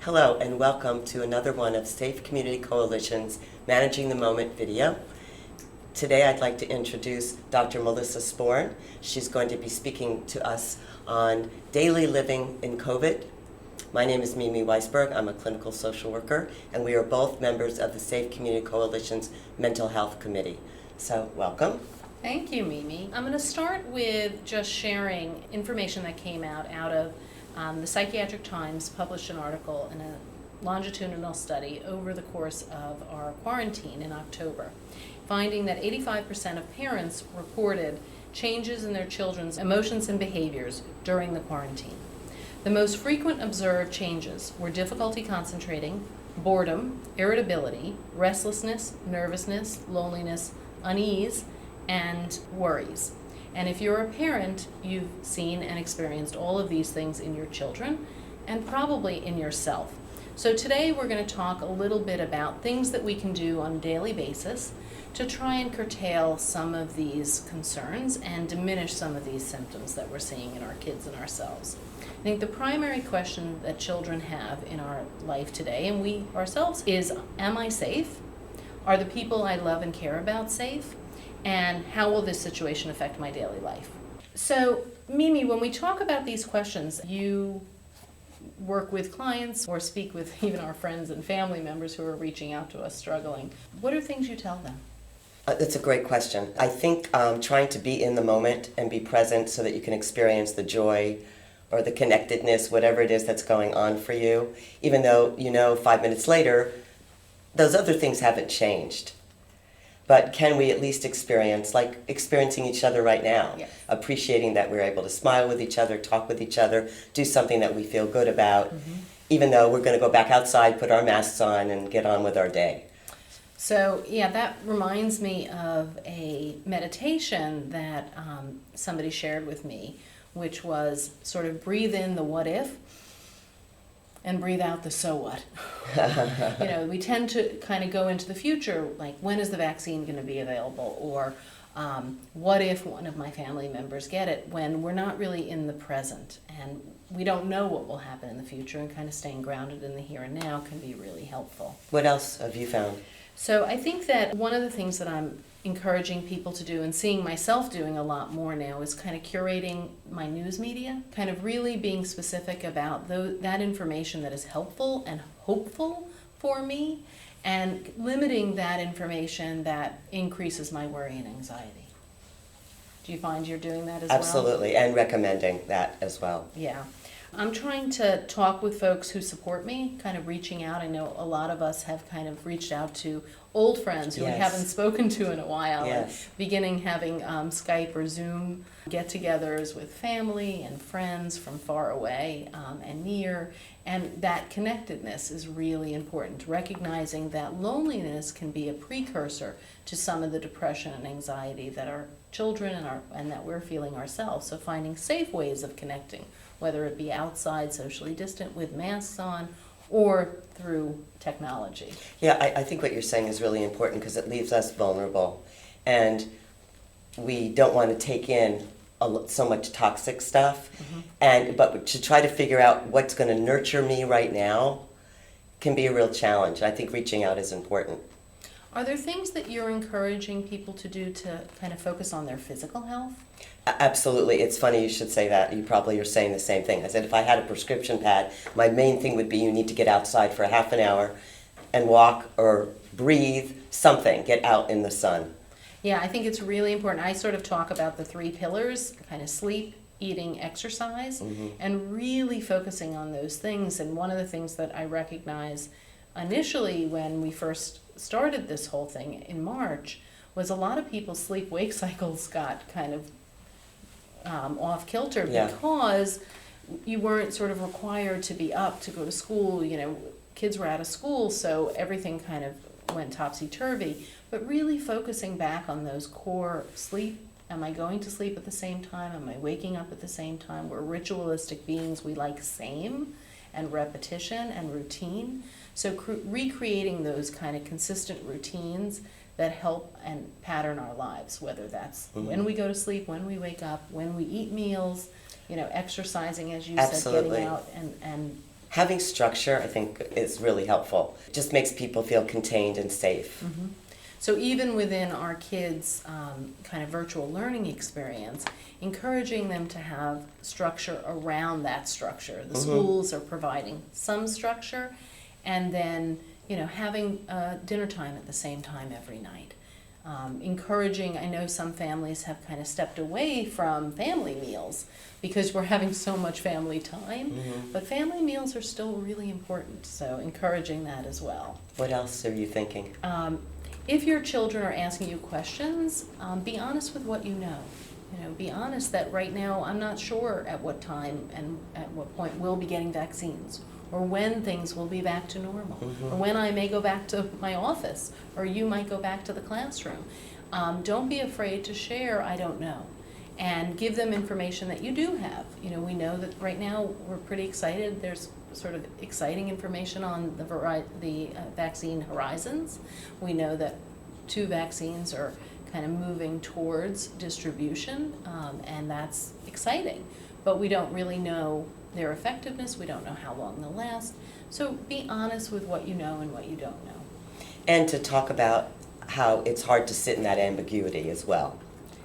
Hello and welcome to another one of Safe Community Coalition's Managing the Moment video. Today I'd like to introduce Dr. Melissa Sporn. She's going to be speaking to us on daily living in COVID. My name is Mimi Weisberg. I'm a clinical social worker, and we are both members of the Safe Community Coalition's Mental Health Committee. So, welcome. Thank you, Mimi. I'm going to start with just sharing information that came out of the Psychiatric Times published an article in a longitudinal study over the course of our quarantine in October, finding that 85% of parents reported changes in their children's emotions and behaviors during the quarantine. The most frequent observed changes were difficulty concentrating, boredom, irritability, restlessness, nervousness, loneliness, unease, and worries. And if you're a parent, you've seen and experienced all of these things in your children and probably in yourself. So today we're going to talk a little bit about things that we can do on a daily basis to try and curtail some of these concerns and diminish some of these symptoms that we're seeing in our kids and ourselves. I think the primary question that children have in our life today, and we ourselves, is, am I safe? Are the people I love and care about safe? And how will this situation affect my daily life? So, Mimi, when we talk about these questions, you work with clients or speak with even our friends and family members who are reaching out to us struggling. What are things you tell them? That's a great question. I think trying to be in the moment and be present so that you can experience the joy or the connectedness, whatever it is that's going on for you, even though 5 minutes later, those other things haven't changed. But can we at least experience, like experiencing each other right now, Yes. Appreciating that we're able to smile with each other, talk with each other, do something that we feel good about, even though we're going to go back outside, put our masks on, and get on with our day. So, yeah, that reminds me of a meditation that somebody shared with me, which was sort of breathe in the what if and breathe out the so what. We tend to kind of go into the future, like when is the vaccine going to be available, or what if one of my family members get it, when we're not really in the present and we don't know what will happen in the future, and kind of staying grounded in the here and now can be really helpful. What else have you found? So I think that one of the things that I'm encouraging people to do, and seeing myself doing a lot more now, is kind of curating my news media, kind of really being specific about that information that is helpful and hopeful for me, and limiting that information that increases my worry and anxiety. Do you find you're doing that as well? Absolutely, and recommending that as well. Yeah. I'm trying to talk with folks who support me, kind of reaching out. I know a lot of us have kind of reached out to old friends who we haven't spoken to in a while, and beginning having Skype or Zoom get-togethers with family and friends from far away and near. And that connectedness is really important, recognizing that loneliness can be a precursor to some of the depression and anxiety that our children and that we're feeling ourselves. So finding safe ways of connecting, whether it be outside, socially distant, with masks on, or through technology. Yeah, I think what you're saying is really important because it leaves us vulnerable, and we don't want to take in so much toxic stuff, but to try to figure out what's going to nurture me right now can be a real challenge. I think reaching out is important. Are there things that you're encouraging people to do to kind of focus on their physical health? Absolutely. It's funny you should say that. You probably are saying the same thing. I said if I had a prescription pad, my main thing would be you need to get outside for a half an hour and walk or breathe something, get out in the sun. Yeah, I think it's really important. I sort of talk about the 3 pillars, kind of sleep, eating, exercise, and really focusing on those things. And one of the things that I recognize initially when we first started this whole thing in March was a lot of people's sleep-wake cycles got kind of off kilter because you weren't sort of required to be up to go to school. Kids were out of school, so everything kind of went topsy-turvy. But really focusing back on those core sleep. Am I going to sleep at the same time? Am I waking up at the same time? We're ritualistic beings. We like same and repetition and routine. So recreating those kind of consistent routines that help and pattern our lives, whether that's when we go to sleep, when we wake up, when we eat meals, exercising, as you said, getting out and having structure, I think, is really helpful. It just makes people feel contained and safe. Mm-hmm. So even within our kids' kind of virtual learning experience, encouraging them to have structure around that structure. The schools are providing some structure, and then having dinner time at the same time every night. Encouraging, I know some families have kind of stepped away from family meals because we're having so much family time, but family meals are still really important, so encouraging that as well. What else are you thinking? If your children are asking you questions, be honest with what you know. Be honest that right now I'm not sure at what time and at what point we'll be getting vaccines, or when things will be back to normal, or when I may go back to my office, or you might go back to the classroom. Don't be afraid to share, I don't know, and give them information that you do have. We know that right now we're pretty excited. There's sort of exciting information on the vaccine horizons. We know that 2 vaccines are kind of moving towards distribution, and that's exciting. But we don't really know their effectiveness. We don't know how long they'll last. So be honest with what you know and what you don't know. And to talk about how it's hard to sit in that ambiguity as well.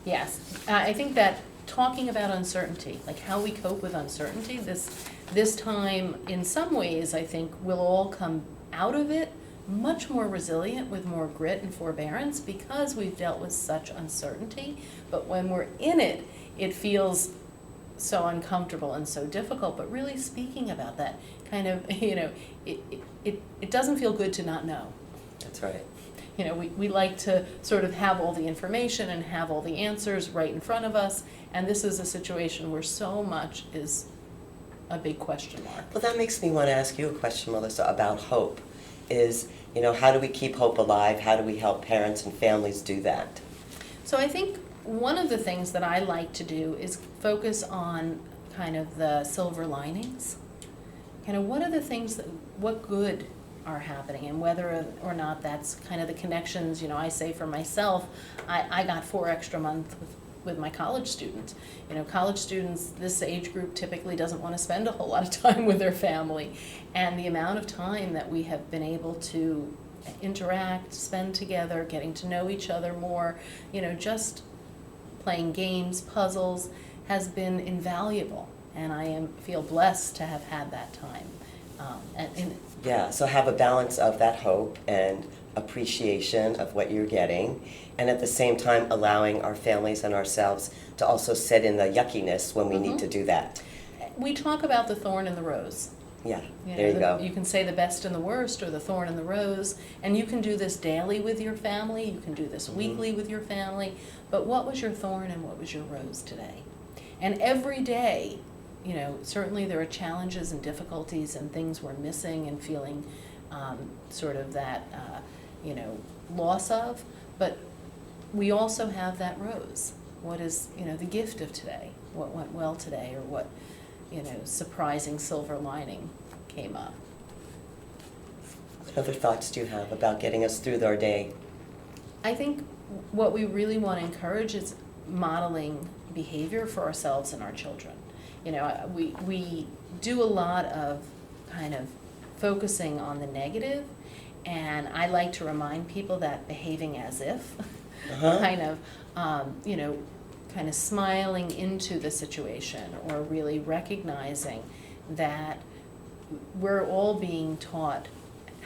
Yes, I think that talking about uncertainty, like how we cope with uncertainty, this time, in some ways, I think we'll all come out of it much more resilient, with more grit and forbearance, because we've dealt with such uncertainty. But when we're in it, it feels so uncomfortable and so difficult. But really speaking about that kind of, it doesn't feel good to not know. That's right. We like to sort of have all the information and have all the answers right in front of us, and this is a situation where so much is a big question mark. Well, that makes me want to ask you a question, Melissa, about hope. How do we keep hope alive? How do we help parents and families do that? So I think one of the things that I like to do is focus on kind of the silver linings. Kind of what are the things what good are happening, and whether or not that's kind of the connections. I say for myself, I got 4 extra months with my college students. College students, this age group typically doesn't want to spend a whole lot of time with their family, and the amount of time that we have been able to interact, spend together, getting to know each other more, just playing games, puzzles, has been invaluable, and I feel blessed to have had that time. Yeah, so have a balance of that hope and appreciation of what you're getting, and at the same time allowing our families and ourselves to also sit in the yuckiness when we need to do that. We talk about the thorn and the rose. Yeah, there you go. You can say the best and the worst, or the thorn and the rose, and you can do this daily with your family, you can do this weekly with your family, but what was your thorn and what was your rose today? And every day, certainly there are challenges and difficulties and things we're missing and feeling sort of that, loss of, but we also have that rose. What is, the gift of today? What went well today, or what, surprising silver lining came up? What other thoughts do you have about getting us through our day? I think what we really want to encourage is modeling behavior for ourselves and our children. We do a lot of kind of focusing on the negative, and I like to remind people that behaving as if, kind of smiling into the situation, or really recognizing that we're all being taught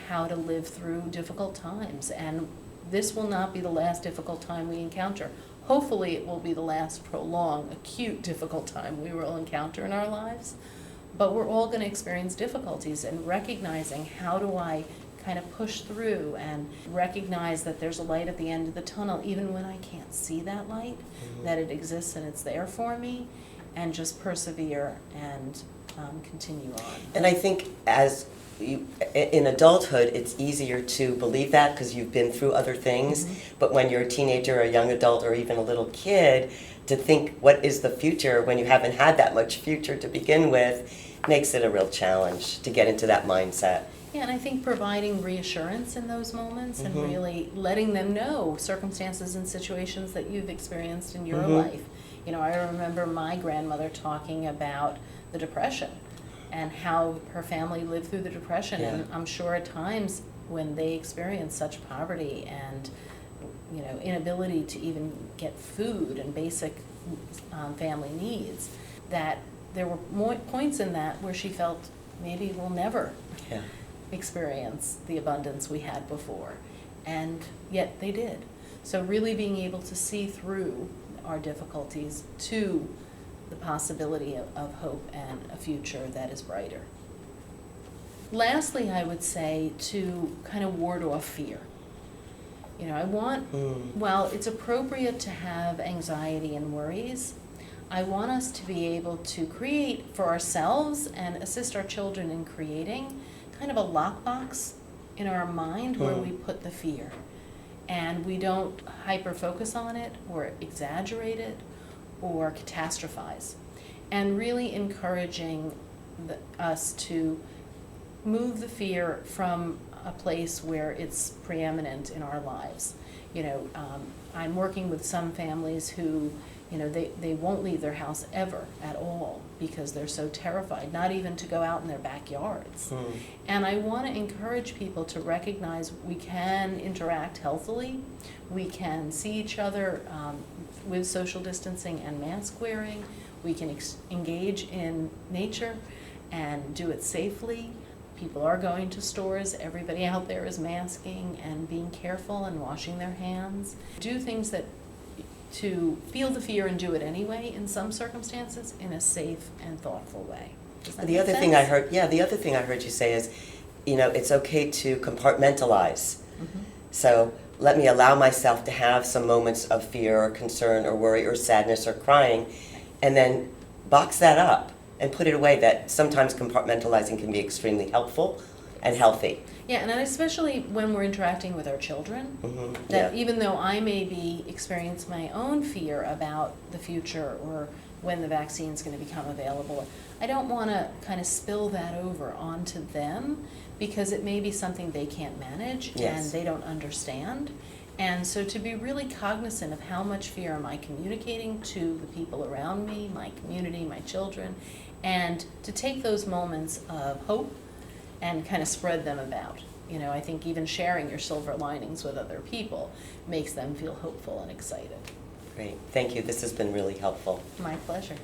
how to live through difficult times, and this will not be the last difficult time we encounter. Hopefully it will be the last prolonged, acute, difficult time we will encounter in our lives, but we're all going to experience difficulties, and recognizing how do I kind of push through and recognize that there's a light at the end of the tunnel, even when I can't see that light, that it exists and it's there for me, and just persevere and continue on. And I think in adulthood, it's easier to believe that because you've been through other things, but when you're a teenager, a young adult, or even a little kid, to think what is the future when you haven't had that much future to begin with makes it a real challenge to get into that mindset. Yeah, and I think providing reassurance in those moments and really letting them know circumstances and situations that you've experienced in your life. I remember my grandmother talking about the Depression and how her family lived through the Depression. Yeah. And I'm sure at times when they experienced such poverty and, you know, inability to even get food and basic family needs, that there were points in that where she felt maybe we'll never Yeah. experience the abundance we had before. And yet they did. So really being able to see through our difficulties to the possibility of hope and a future that is brighter. Lastly, I would say to kind of ward off fear. You know, I want, while it's appropriate to have anxiety and worries, I want us to be able to create for ourselves and assist our children in creating kind of a lockbox in our mind where we put the fear. And we don't hyper-focus on it or exaggerate it or catastrophize. And really encouraging us to move the fear from a place where it's preeminent in our lives. You know, I'm working with some families who, you know, they won't leave their house ever at all because they're so terrified, not even to go out in their backyards. And I want to encourage people to recognize we can interact healthily, we can see each other with social distancing and mask wearing, we can engage in nature and do it safely. People are going to stores, everybody out there is masking and being careful and washing their hands. Do things that to feel the fear and do it anyway in some circumstances in a safe and thoughtful way. Does that The make other sense? thing I heard, the other thing I heard you say is, you know, it's okay to compartmentalize. So let me allow myself to have some moments of fear or concern or worry or sadness or crying, and then box that up and put it away. That sometimes compartmentalizing can be extremely helpful and healthy. Yeah, and especially when we're interacting with our children, that even though I may be experiencing my own fear about the future or when the vaccine is going to become available, I don't want to kind of spill that over onto them because it may be something they can't manage and they don't understand. And so to be really cognizant of how much fear am I communicating to the people around me, my community, my children, and to take those moments of hope and kind of spread them about. You know, I think even sharing your silver linings with other people makes them feel hopeful and excited. Great. Thank you. This has been really helpful. My pleasure.